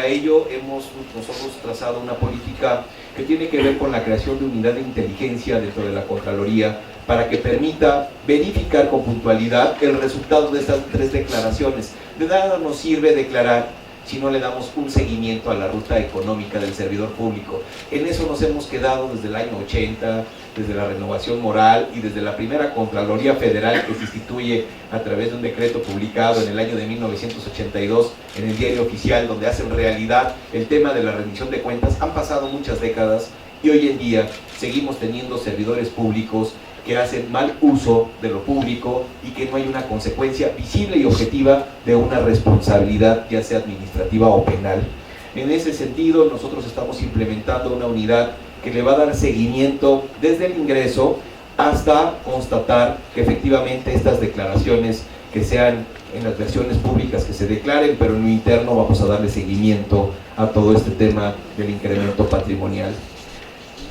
para ello nosotros trazado una política que tiene que ver con la creación de unidad de inteligencia dentro de la Contraloría para que permita verificar con puntualidad el resultado de estas 3 declaraciones. De nada nos sirve declarar si no le damos un seguimiento a la ruta económica del servidor público. En eso nos hemos quedado desde el año 80, desde la renovación moral y desde la primera Contraloría Federal que se instituye a través de un decreto publicado en el año de 1982 en el Diario Oficial, donde hacen realidad el tema de la rendición de cuentas. Han pasado muchas décadas y hoy en día seguimos teniendo servidores públicos que hacen mal uso de lo público y que no hay una consecuencia visible y objetiva de una responsabilidad, ya sea administrativa o penal. En ese sentido, nosotros estamos implementando una unidad que le va a dar seguimiento desde el ingreso hasta constatar que efectivamente estas declaraciones que sean en las versiones públicas que se declaren, pero en lo interno vamos a darle seguimiento a todo este tema del incremento patrimonial.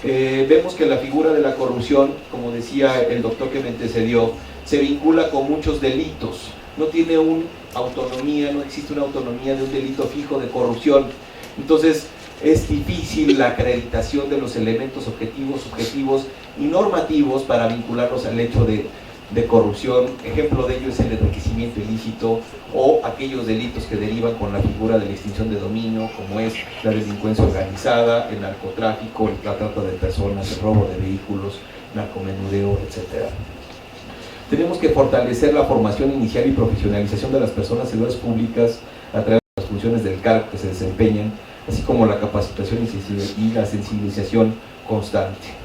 Vemos que la figura de la corrupción, como decía el doctor que me antecedió, se vincula con muchos delitos. No tiene una autonomía, no existe una autonomía de un delito fijo de corrupción. Entonces, es difícil la acreditación de los elementos objetivos, subjetivos y normativos para vincularlos al hecho de corrupción. Ejemplo de ello es el enriquecimiento ilícito o aquellos delitos que derivan con la figura de la extinción de dominio, como es la delincuencia organizada, el narcotráfico, la trata de personas, el robo de vehículos, narcomenudeo, etc. Tenemos que fortalecer la formación inicial y profesionalización de las personas servidores públicas a través de las funciones del cargo que se desempeñan, así como la capacitación y la sensibilización constante.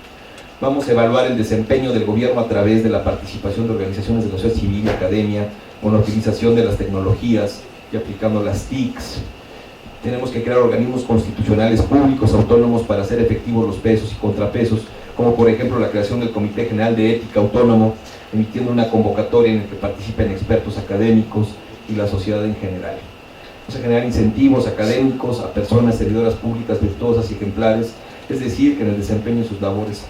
Vamos a evaluar el desempeño del gobierno a través de la participación de organizaciones de la sociedad civil y academia, con la utilización de las tecnologías y aplicando las TICs. Tenemos que crear organismos constitucionales públicos autónomos para hacer efectivos los pesos y contrapesos, como por ejemplo la creación del Comité General de Ética Autónomo, emitiendo una convocatoria en la que participen expertos académicos y la sociedad en general. Vamos a generar incentivos académicos a personas servidoras públicas virtuosas y ejemplares, es decir, que en el desempeño de sus labores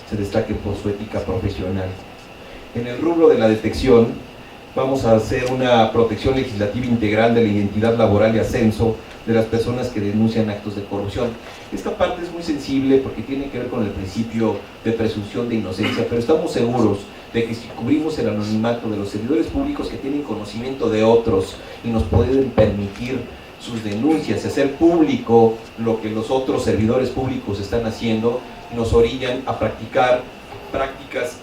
se destaque por su ética profesional. En el rubro de la detección, vamos a hacer una protección legislativa integral de la identidad laboral y ascenso de las personas que denuncian actos de corrupción. Esta parte es muy sensible porque tiene que ver con el principio de presunción de inocencia, pero estamos seguros de que si cubrimos el anonimato de los servidores públicos que tienen conocimiento de otros y nos pueden permitir sus denuncias y hacer público lo que los otros servidores públicos están haciendo, nos orillan a practicar prácticas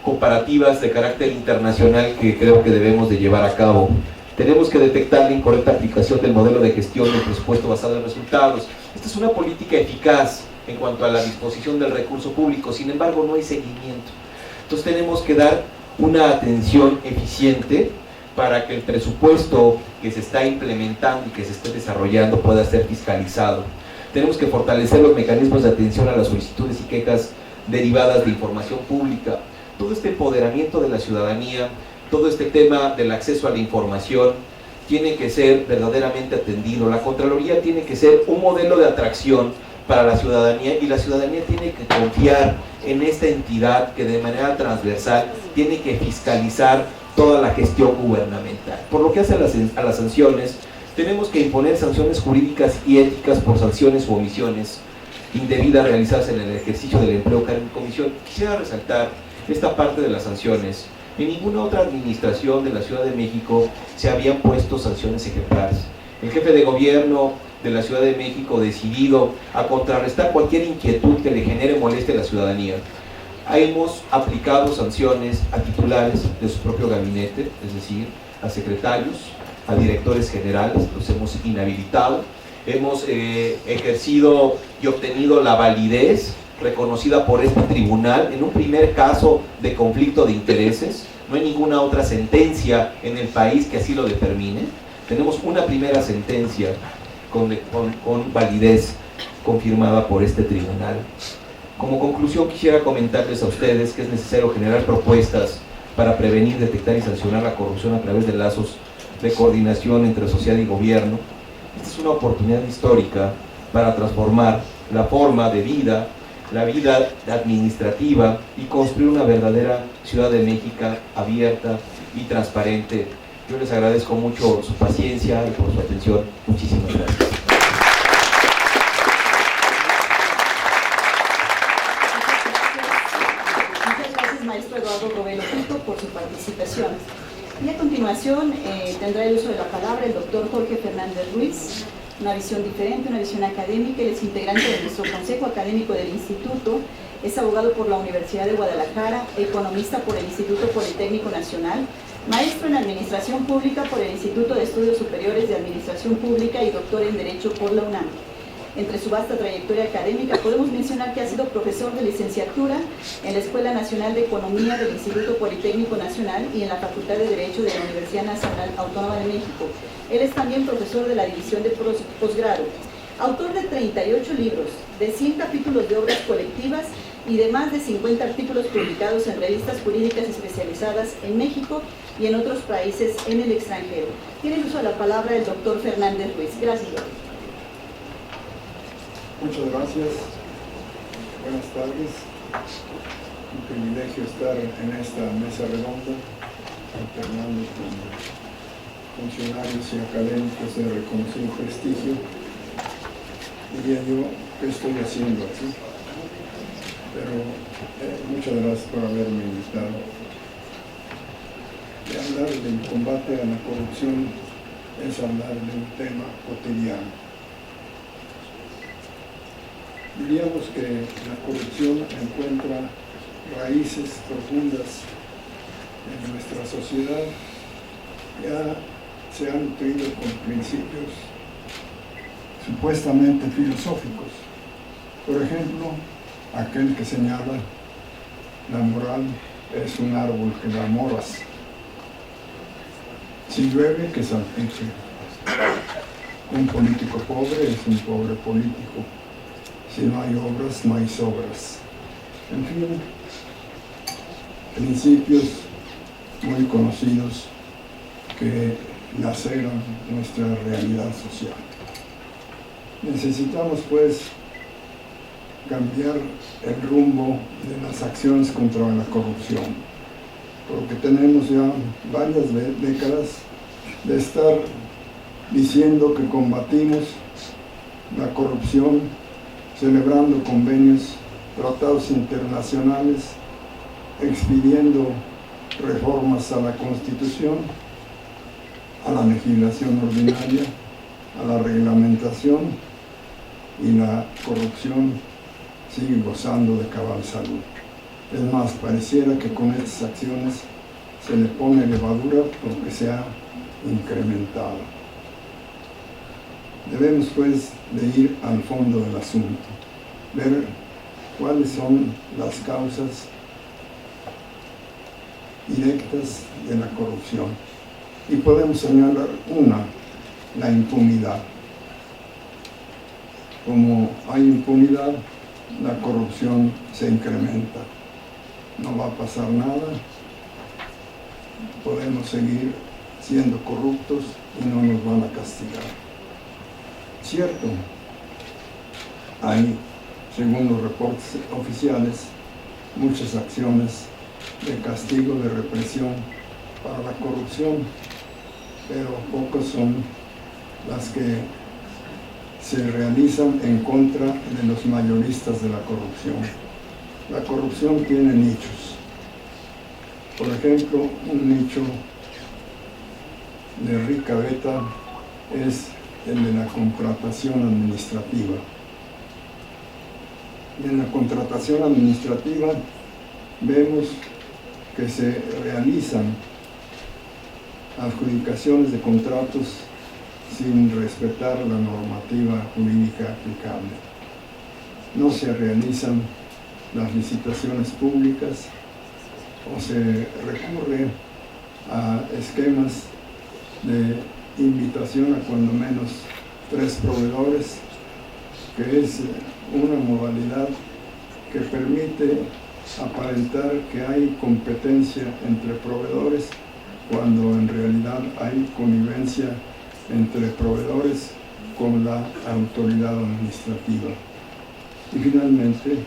comparativas de carácter internacional que creo que debemos de llevar a cabo. Tenemos que detectar la incorrecta aplicación del modelo de gestión del presupuesto basado en resultados. Esta es una política eficaz en cuanto a la disposición del recurso público, sin embargo no hay seguimiento. Entonces tenemos que dar una atención eficiente para que el presupuesto que se está implementando y que se esté desarrollando pueda ser fiscalizado. Tenemos que fortalecer los mecanismos de atención a las solicitudes y quejas derivadas de información pública. Todo este empoderamiento de la ciudadanía, todo este tema del acceso a la información tiene que ser verdaderamente atendido. La Contraloría tiene que ser un modelo de atracción para la ciudadanía y la ciudadanía tiene que confiar en esta entidad que de manera transversal tiene que fiscalizar toda la gestión gubernamental. Por lo que hace a las sanciones, tenemos que imponer sanciones jurídicas y éticas por sanciones u omisiones indebidas realizadas en el ejercicio del empleo cargo y comisión. Quisiera resaltar esta parte de las sanciones. En ninguna otra administración de la Ciudad de México se habían puesto sanciones ejemplares. El jefe de gobierno de la Ciudad de México decidido a contrarrestar cualquier inquietud que le genere molestia a la ciudadanía. Hemos aplicado sanciones a titulares de su propio gabinete, es decir, a secretarios, a directores generales, los hemos inhabilitado, hemos ejercido y obtenido la validez reconocida por este tribunal en un primer caso de conflicto de intereses. No hay ninguna otra sentencia en el país que así lo determine. Tenemos una primera sentencia con validez confirmada por este tribunal. Como conclusión, quisiera comentarles a ustedes que es necesario generar propuestas para prevenir, detectar y sancionar la corrupción a través de lazos de coordinación entre sociedad y gobierno. Esta es una oportunidad histórica para transformar la forma de vida, la vida administrativa y construir una verdadera Ciudad de México abierta y transparente Yo les agradezco mucho su paciencia y por su atención. Muchísimas gracias. Muchas gracias, maestro Eduardo Robelo Pinto, por su participación. Y a continuación tendrá el uso de la palabra el doctor Jorge Fernández Ruiz, una visión diferente, una visión académica. Él es integrante de nuestro Consejo Académico del Instituto, es abogado por la Universidad de Guadalajara, economista por el Instituto Politécnico Nacional, maestro en Administración Pública por el Instituto de Estudios Superiores de Administración Pública y doctor en Derecho por la UNAM. Entre su vasta trayectoria académica podemos mencionar que ha sido profesor de licenciatura en la Escuela Nacional de Economía del Instituto Politécnico Nacional y en la Facultad de Derecho de la Universidad Nacional Autónoma de México. Él es también profesor de la División de Posgrado. Autor de 38 libros, de 100 capítulos de obras colectivas y de más de 50 artículos publicados en revistas jurídicas especializadas en México y en otros países en el extranjero. Tiene el uso de la palabra el doctor Fernández Ruiz. Gracias, doctor. Muchas gracias. Buenas tardes. Un privilegio estar en esta mesa redonda, alternando con funcionarios y académicos de reconocido prestigio. Diría yo, ¿qué estoy haciendo aquí? Pero muchas gracias por haberme invitado. De hablar del combate a la corrupción es hablar de un tema cotidiano. Diríamos que la corrupción encuentra raíces profundas en nuestra sociedad, ya se ha nutrido con principios supuestamente filosóficos. Por ejemplo, aquel que señala la moral es un árbol que da moras. Si llueve, que salpique. Un político pobre es un pobre político. Si no hay obras, no hay sobras. En fin, principios muy conocidos que laceran nuestra realidad social. Necesitamos, pues, cambiar el rumbo de las acciones contra la corrupción, porque tenemos ya varias décadas de estar diciendo que combatimos la corrupción, celebrando convenios, tratados internacionales, expidiendo reformas a la Constitución, a la legislación ordinaria, a la reglamentación, y la corrupción sigue gozando de cabal salud. Es más, pareciera que con estas acciones se le pone levadura porque se ha incrementado. Debemos, pues, de ir al fondo del asunto, ver cuáles son las causas directas de la corrupción. Y podemos señalar una, la impunidad. Como hay impunidad, la corrupción se incrementa. No va a pasar nada, podemos seguir siendo corruptos y no nos van a castigar. Cierto, hay, según los reportes oficiales, muchas acciones de castigo, de represión para la corrupción, pero pocas son las que se realizan en contra de los mayoristas de la corrupción. La corrupción tiene nichos. Por ejemplo, un nicho de rica beta es el de la contratación administrativa. Y en la contratación administrativa vemos que se realizan adjudicaciones de contratos sin respetar la normativa jurídica aplicable. No se realizan las licitaciones públicas o se recurre a esquemas de invitación a cuando menos 3 proveedores, que es una modalidad que permite aparentar que hay competencia entre proveedores cuando en realidad hay connivencia entre proveedores con la autoridad administrativa. Y finalmente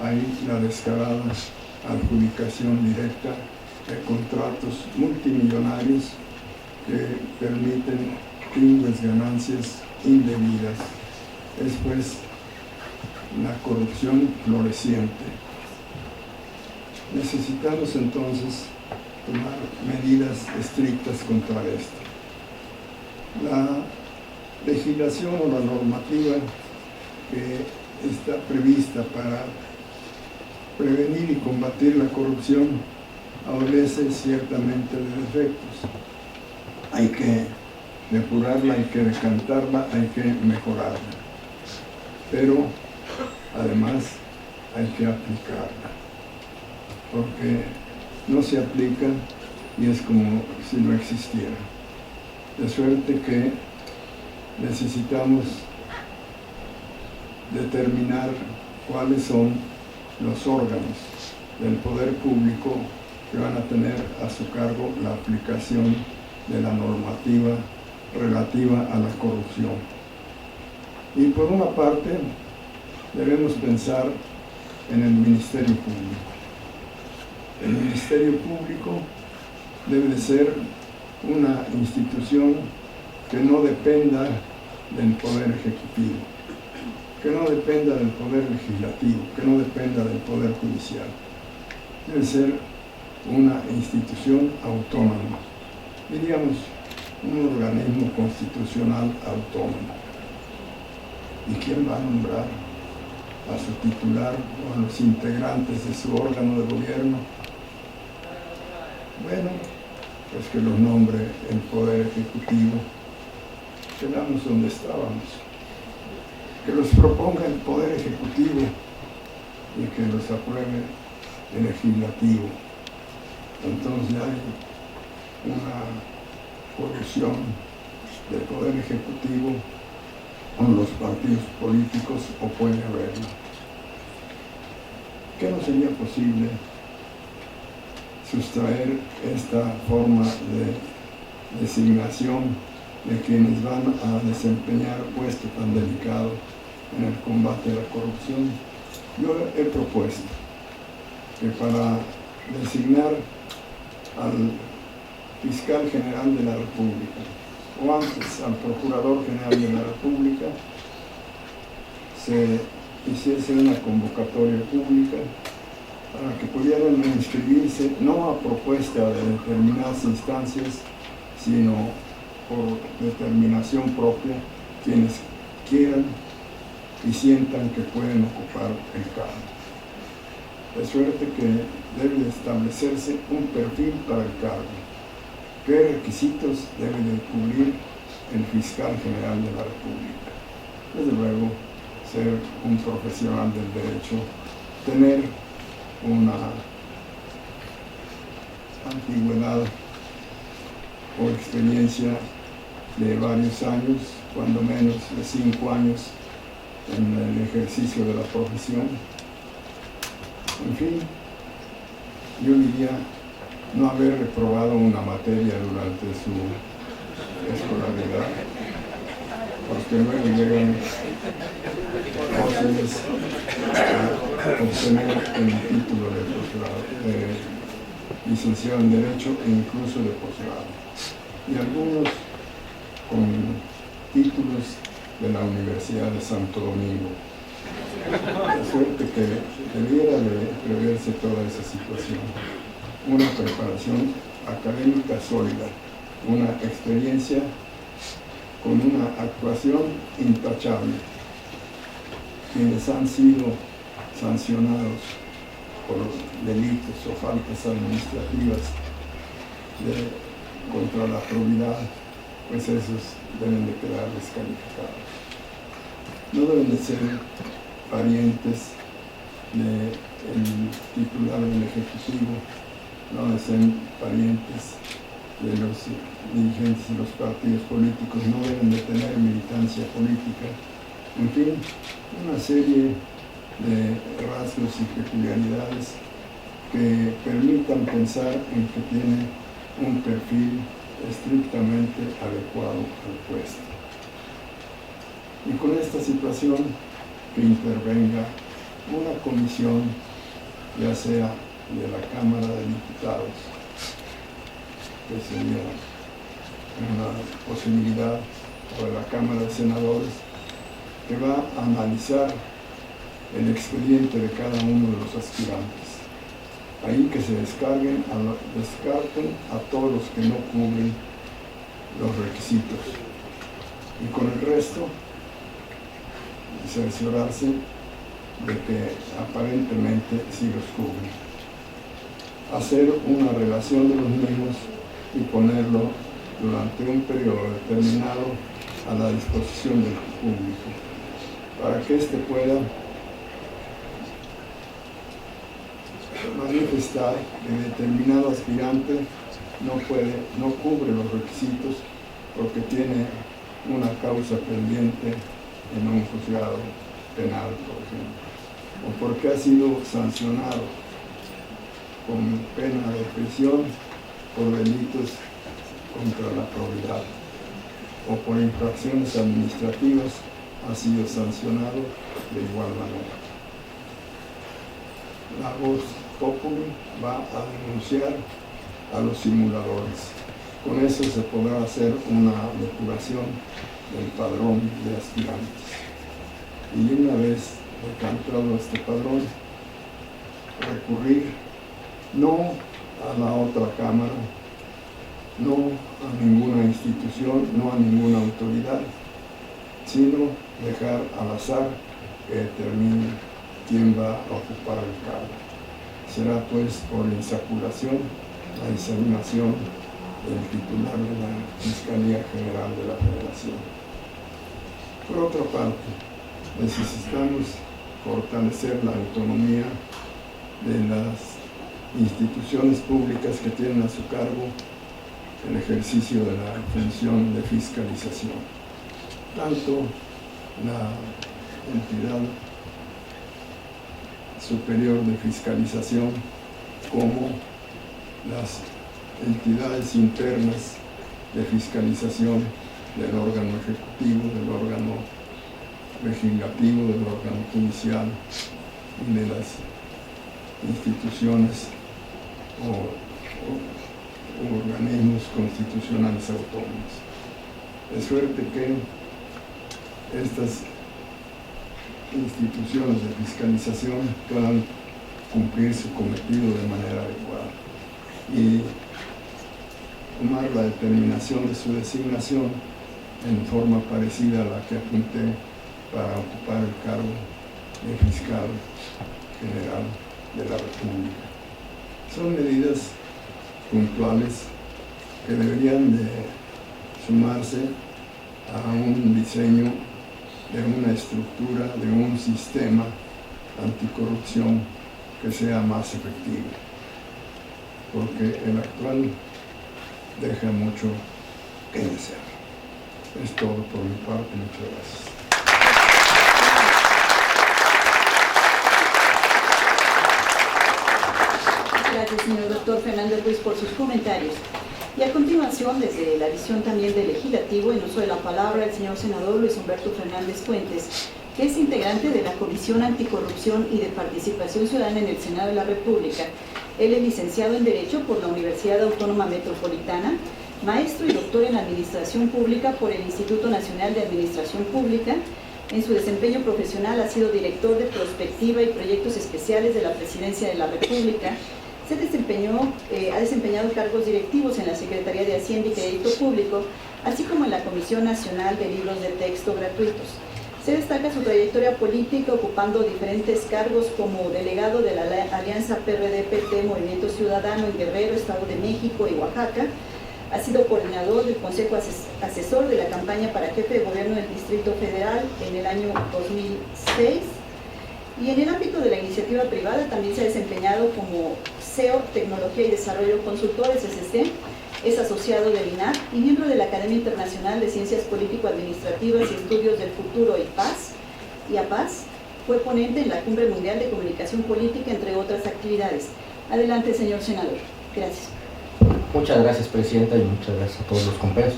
hay la descarada adjudicación directa de contratos multimillonarios que permiten pingües ganancias indebidas. Es pues la corrupción floreciente. Necesitamos entonces tomar medidas estrictas contra esto. La legislación o la normativa que está prevista para prevenir y combatir la corrupción adolece ciertamente de defectos. Hay que depurarla, hay que decantarla, hay que mejorarla. Pero además hay que aplicarla, porque no se aplica y es como si no existiera. De suerte que necesitamos determinar cuáles son los órganos del poder público que van a tener a su cargo la aplicación de la normativa relativa a la corrupción. Y por una parte, debemos pensar en el Ministerio Público. El Ministerio Público debe de ser una institución que no dependa del Poder Ejecutivo, que no dependa del Poder Legislativo, que no dependa del Poder Judicial. Debe ser una institución autónoma, diríamos un organismo constitucional autónomo. ¿Y quién va a nombrar a su titular o a los integrantes de su órgano de gobierno? Bueno, pues que los nombre el Poder Ejecutivo. Quedamos donde estábamos. Que los proponga el Poder Ejecutivo y que los apruebe el Legislativo. Entonces hay una colusión del Poder Ejecutivo con los partidos políticos, o puede haberlo. ¿Qué no sería posible sustraer esta forma de designación de quienes van a desempeñar puesto tan delicado en el combate a la corrupción? Yo he propuesto que para designar al fiscal general de la República, o antes al procurador general de la República, se hiciese una convocatoria pública para que pudieran inscribirse no a propuesta de determinadas instancias, sino por determinación propia, quienes quieran y sientan que pueden ocupar el cargo. De suerte que debe establecerse un perfil para el cargo. ¿Qué requisitos debe de cubrir el fiscal general de la República? Desde luego, ser un profesional del derecho, tener una antigüedad o experiencia de varios años, cuando menos de 5 años, en el ejercicio de la profesión. En fin, yo diría no haber reprobado una materia durante su escolaridad, porque luego llegan fósiles a obtener el título de posgrado, licenciado en Derecho e incluso de posgrado, y algunos con títulos de la Universidad de Santo Domingo. De suerte que debiera de preverse toda esa situación. Una preparación académica sólida, una experiencia con una actuación intachable. Quienes han sido sancionados por delitos o faltas administrativas contra la probidad, pues esos deben de quedar descalificados. No deben de ser parientes del titular del Ejecutivo, no deben ser parientes de los dirigentes de los partidos políticos, no deben de tener militancia política, en fin, una serie de rasgos y peculiaridades que permitan pensar en que tiene un perfil estrictamente adecuado al puesto. Y con esta situación que intervenga una comisión, ya sea de la Cámara de Diputados, que sería una posibilidad, o de la Cámara de Senadores, que va a analizar el expediente de cada uno de los aspirantes. Ahí que se descarten a todos los que no cubren los requisitos. Y con el resto, cerciorarse de que aparentemente sí los cubren. Hacer una relación de los mismos y ponerlo durante un periodo determinado a la disposición del público, para que éste pueda manifestar que determinado aspirante no cubre los requisitos porque tiene una causa pendiente en un juzgado penal, por ejemplo, o porque ha sido sancionado con pena de prisión por delitos contra la probidad, o por infracciones administrativas ha sido sancionado de igual manera. La voz populi va a denunciar a los simuladores. Con eso se podrá hacer una depuración del padrón de aspirantes. Y una vez decantado este padrón, recurrir no a la otra cámara, no a ninguna institución, no a ninguna autoridad, sino dejar al azar que determine quién va a ocupar el cargo. Será pues por insaculación la designación del titular de la Fiscalía General de la Federación. Por otra parte, necesitamos fortalecer la autonomía de las instituciones públicas que tienen a su cargo el ejercicio de la función de fiscalización. Tanto la entidad superior de fiscalización como las entidades internas de fiscalización del órgano ejecutivo, del órgano legislativo, del órgano judicial y de las instituciones o organismos constitucionales autónomos. De suerte que estas instituciones de fiscalización puedan cumplir su cometido de manera adecuada y tomar la determinación de su designación en forma parecida a la que apunté para ocupar el cargo de fiscal general de la República. Son medidas puntuales que deberían de sumarse a un diseño de una estructura, de un sistema anticorrupción que sea más efectivo, porque el actual deja mucho que desear. Es todo por mi parte, muchas gracias. Gracias, señor doctor Fernando Ruiz, por sus comentarios. Y a continuación, desde la visión también del legislativo, en uso de la palabra, el señor senador Luis Humberto Fernández Fuentes, que es integrante de la Comisión Anticorrupción y de Participación Ciudadana en el Senado de la República. Él es licenciado en Derecho por la Universidad Autónoma Metropolitana, maestro y doctor en Administración Pública por el Instituto Nacional de Administración Pública. En su desempeño profesional ha sido director de Prospectiva y Proyectos Especiales de la Presidencia de la República. Ha desempeñado cargos directivos en la Secretaría de Hacienda y Crédito Público, así como en la Comisión Nacional de Libros de Texto Gratuitos. Se destaca su trayectoria política ocupando diferentes cargos como delegado de la Alianza PRD-PT Movimiento Ciudadano en Guerrero, Estado de México y Oaxaca. Ha sido coordinador del Consejo Asesor de la campaña para jefe de gobierno del Distrito Federal en el año 2006. Y en el ámbito de la iniciativa privada también se ha desempeñado como CEO, Tecnología y Desarrollo Consultores, SC, es asociado del INAP y miembro de la Academia Internacional de Ciencias Político-Administrativas y Estudios del Futuro y APAS. Fue ponente en la Cumbre Mundial de Comunicación Política, entre otras actividades. Adelante, señor senador. Gracias. Muchas gracias, presidenta, y muchas gracias a todos los compañeros.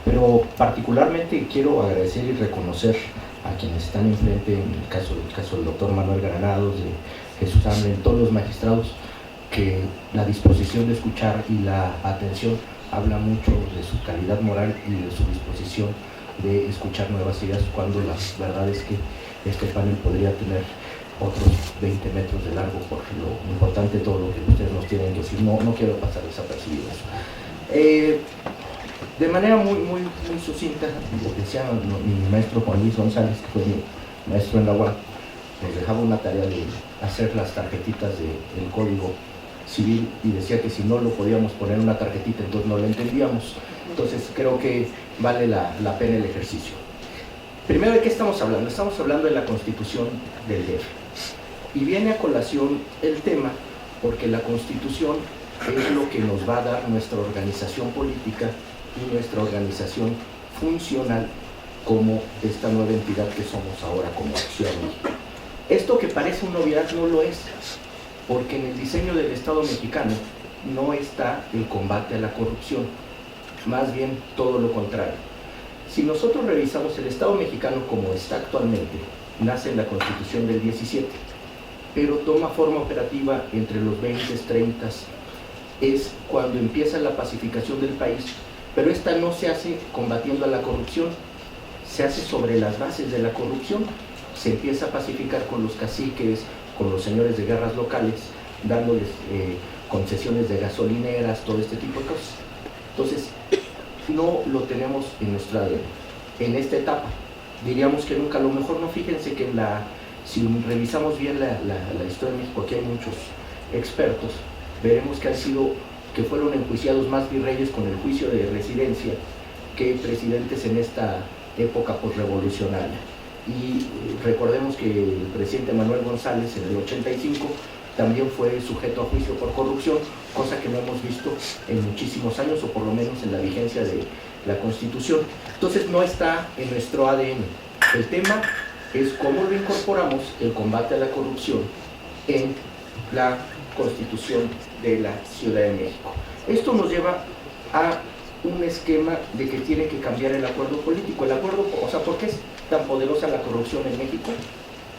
Pero particularmente quiero agradecer y reconocer a quienes están enfrente, en el caso del doctor Manuel Granados, de Jesús Hamlen, todos los magistrados, que la disposición de escuchar y la atención habla mucho de su calidad moral y de su disposición de escuchar nuevas ideas, cuando la verdad es que este panel podría tener otros 20 metros de largo por lo importante de todo lo que ustedes nos tienen que decir. No quiero pasar desapercibido eso. De manera muy sucinta, decía mi maestro Juan Luis González, que fue mi maestro en la UAM, nos dejaba una tarea de hacer las tarjetitas del Código Civil, y decía que si no lo podíamos poner en una tarjetita, entonces no lo entendíamos. Entonces creo que vale la pena el ejercicio. Primero, ¿de qué estamos hablando? Estamos hablando de la Constitución del DF. Y viene a colación el tema porque la Constitución es lo que nos va a dar nuestra organización política y nuestra organización funcional como esta nueva entidad que somos ahora como Ciudad de México. Esto que parece una obviedad no lo es, porque en el diseño del Estado mexicano no está el combate a la corrupción, más bien todo lo contrario. Si nosotros revisamos el Estado mexicano como está actualmente, nace en la Constitución del 17, pero toma forma operativa entre los 20, 30, es cuando empieza la pacificación del país, pero esta no se hace combatiendo a la corrupción, se hace sobre las bases de la corrupción. Se empieza a pacificar con los caciques, con los señores de guerras locales, dándoles concesiones de gasolineras, todo este tipo de cosas. Entonces, no lo tenemos en nuestra ADN. En esta etapa, diríamos que nunca, a lo mejor no, fíjense que si revisamos bien la historia de México, aquí hay muchos expertos, veremos que fueron enjuiciados más virreyes con el juicio de residencia que presidentes en esta época posrevolucionaria. Y recordemos que el presidente Manuel González en el 85 también fue sujeto a juicio por corrupción, cosa que no hemos visto en muchísimos años, o por lo menos en la vigencia de la Constitución. Entonces no está en nuestro ADN. El tema es cómo lo incorporamos, el combate a la corrupción, en la Constitución de la Ciudad de México. Esto nos lleva a un esquema de que tiene que cambiar el acuerdo político. El acuerdo, o sea, ¿por qué es tan poderosa la corrupción en México?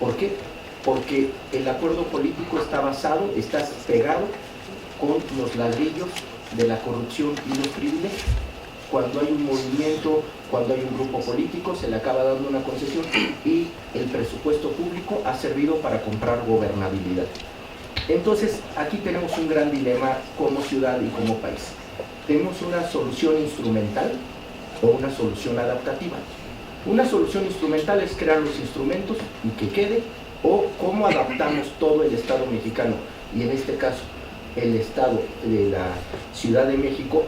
¿Por qué? Porque el acuerdo político está pegado con los ladrillos de la corrupción y los privilegios. Cuando hay un movimiento, cuando hay un grupo político, se le acaba dando una concesión y el presupuesto público ha servido para comprar gobernabilidad. Entonces, aquí tenemos un gran dilema como ciudad y como país. Tenemos una solución instrumental o una solución adaptativa. Una solución instrumental es crear los instrumentos y que quede, o cómo adaptamos todo el Estado mexicano, y en este caso el Estado de la Ciudad de México,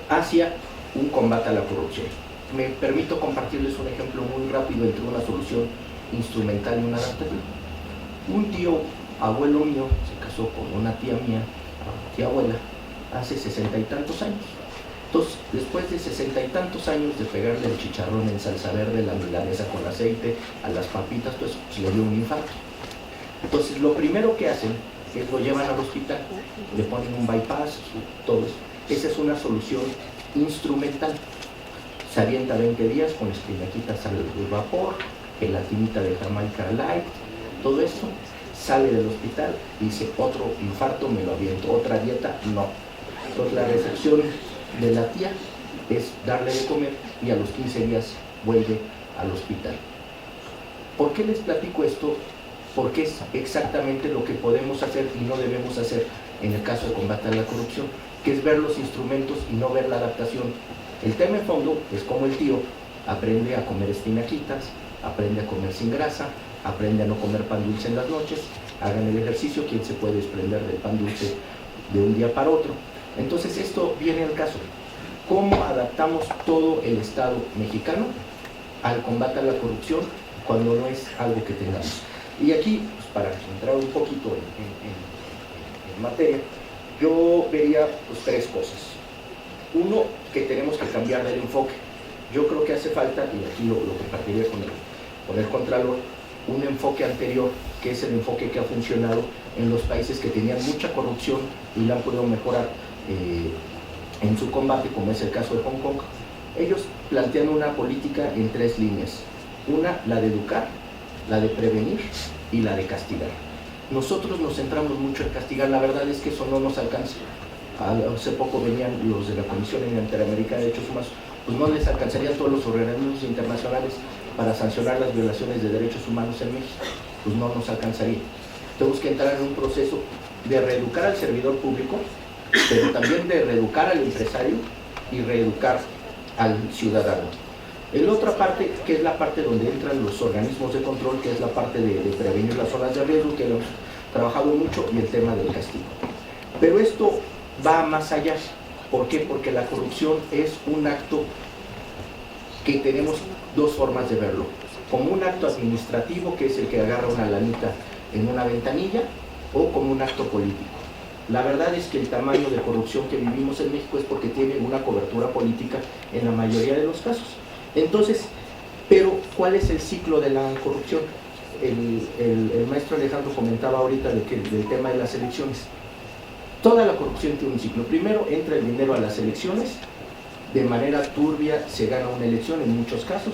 hacia un combate a la corrupción. Me permito compartirles un ejemplo muy rápido entre una solución instrumental y una adaptativa. Un tío abuelo mío se casó con una tía mía, tía abuela, hace 60 y tantos años. Entonces, después de 60 y tantos años de pegarle el chicharrón en salsa verde, la milanesa con aceite, a las papitas, pues le dio un infarto. Entonces, lo primero que hacen es lo llevan al hospital, le ponen un bypass, todo eso. Esa es una solución instrumental. Se avienta 20 días con espinaquitas al vapor, gelatinita de Jamaica Light, todo eso. Sale del hospital y dice, otro infarto me lo aviento, otra dieta, no. Entonces la recepción de la tía es darle de comer y a los 15 días vuelve al hospital. ¿Por qué les platico esto? Porque es exactamente lo que podemos hacer y no debemos hacer en el caso de combate a la corrupción, que es ver los instrumentos y no ver la adaptación. El tema en fondo es como el tío aprende a comer espinaquitas, aprende a comer sin grasa, aprende a no comer pan dulce en las noches. Hagan el ejercicio, ¿quién se puede desprender del pan dulce de un día para otro? Entonces esto viene al caso. ¿Cómo adaptamos todo el Estado mexicano al combate a la corrupción cuando no es algo que tengamos? Y aquí, pues, para entrar un poquito en materia, yo vería pues, tres cosas. Uno, que tenemos que cambiar del enfoque. Yo creo que hace falta, y aquí lo compartiré con el Contralor, un enfoque anterior, que es el enfoque que ha funcionado en los países que tenían mucha corrupción y la han podido mejorar en su combate, como es el caso de Hong Kong. Ellos plantean una política en tres líneas. Una, la de educar, la de prevenir y la de castigar. Nosotros nos centramos mucho en castigar, la verdad es que eso no nos alcanza. hace poco venían los de la Comisión Interamericana de Derechos Humanos, pues no les alcanzarían todos los organismos internacionales para sancionar las violaciones de derechos humanos en México, pues no nos alcanzaría. Tenemos que entrar en un proceso de reeducar al servidor público, pero también de reeducar al empresario y reeducar al ciudadano. En la otra parte, que es la parte donde entran los organismos de control, que es la parte de prevenir las zonas de riesgo, que hemos trabajado mucho, y el tema del castigo. Pero esto va más allá. ¿Por qué? Porque la corrupción es un acto que tenemos dos formas de verlo. Como un acto administrativo, que es el que agarra una lanita en una ventanilla, o como un acto político. La verdad es que el tamaño de corrupción que vivimos en México es porque tiene una cobertura política en la mayoría de los casos. Entonces, pero ¿cuál es el ciclo de la corrupción? El maestro Alejandro comentaba ahorita del tema de las elecciones. Toda la corrupción tiene un ciclo. Primero entra el dinero a las elecciones, de manera turbia se gana una elección en muchos casos,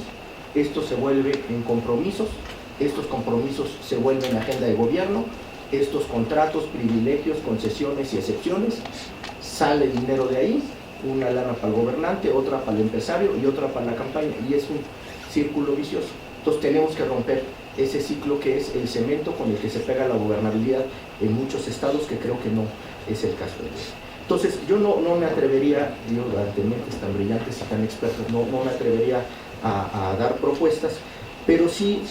esto se vuelve en compromisos, estos compromisos se vuelven agenda de gobierno, estos contratos, privilegios, concesiones y excepciones, sale dinero de ahí, una lana para el gobernante, otra para el empresario y otra para la campaña, y es un círculo vicioso. Entonces tenemos que romper ese ciclo que es el cemento con el que se pega la gobernabilidad en muchos estados, que creo que no es el caso de ellos. Entonces yo no me atrevería, yo ante mentes tan brillantes y tan expertos, no me atrevería a dar propuestas, pero sí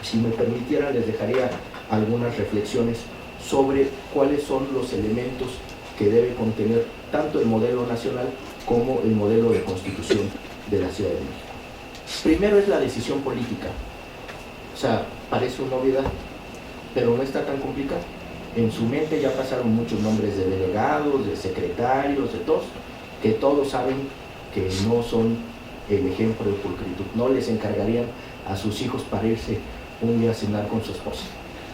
si me permitieran, les dejaría algunas reflexiones sobre cuáles son los elementos que debe contener tanto el modelo nacional como el modelo de constitución de la Ciudad de México. Primero es la decisión política. O sea, parece una obviedad, pero no está tan complicado. En su mente ya pasaron muchos nombres de delegados, de secretarios, de todos, que todos saben que no son el ejemplo de pulcritud. No les encargarían a sus hijos para irse un día a cenar con su esposa.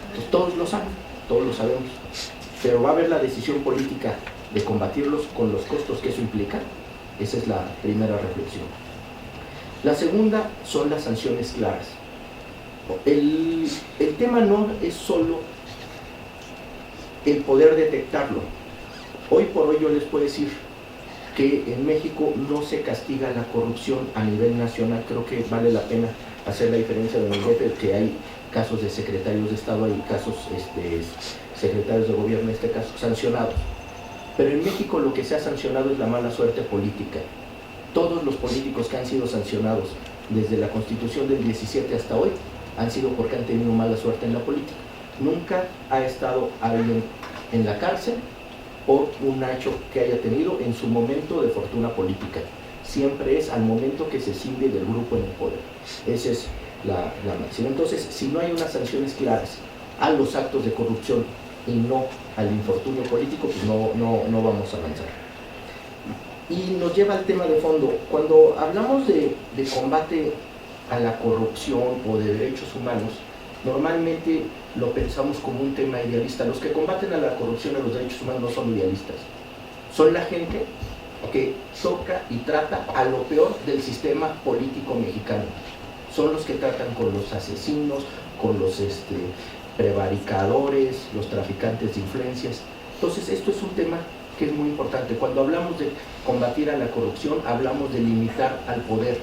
Entonces, todos lo saben, todos lo sabemos. Pero va a haber la decisión política de combatirlos con los costos que eso implica. Esa es la primera reflexión. La segunda son las sanciones claras. El tema no es solo el poder detectarlo. Hoy por hoy yo les puedo decir que en México no se castiga la corrupción a nivel nacional. Creo que vale la pena hacer la diferencia de que hay casos de secretarios de Estado, hay casos secretarios de gobierno, en este caso, sancionados. Pero en México lo que se ha sancionado es la mala suerte política. Todos los políticos que han sido sancionados desde la Constitución del 17 hasta hoy han sido porque han tenido mala suerte en la política. Nunca ha estado alguien en la cárcel por un hecho que haya tenido en su momento de fortuna política. Siempre es al momento que se cinde del grupo en el poder. Esa es la máxima. Entonces, si no hay unas sanciones claras a los actos de corrupción y no al infortunio político, pues no vamos a avanzar. Y nos lleva al tema de fondo. Cuando hablamos de combate a la corrupción o de derechos humanos, normalmente lo pensamos como un tema idealista. Los que combaten a la corrupción y a los derechos humanos no son idealistas. Son la gente que toca y trata a lo peor del sistema político mexicano. Son los que tratan con los asesinos, con los prevaricadores, los traficantes de influencias. Entonces esto es un tema que es muy importante. Cuando hablamos de combatir a la corrupción, hablamos de limitar al poder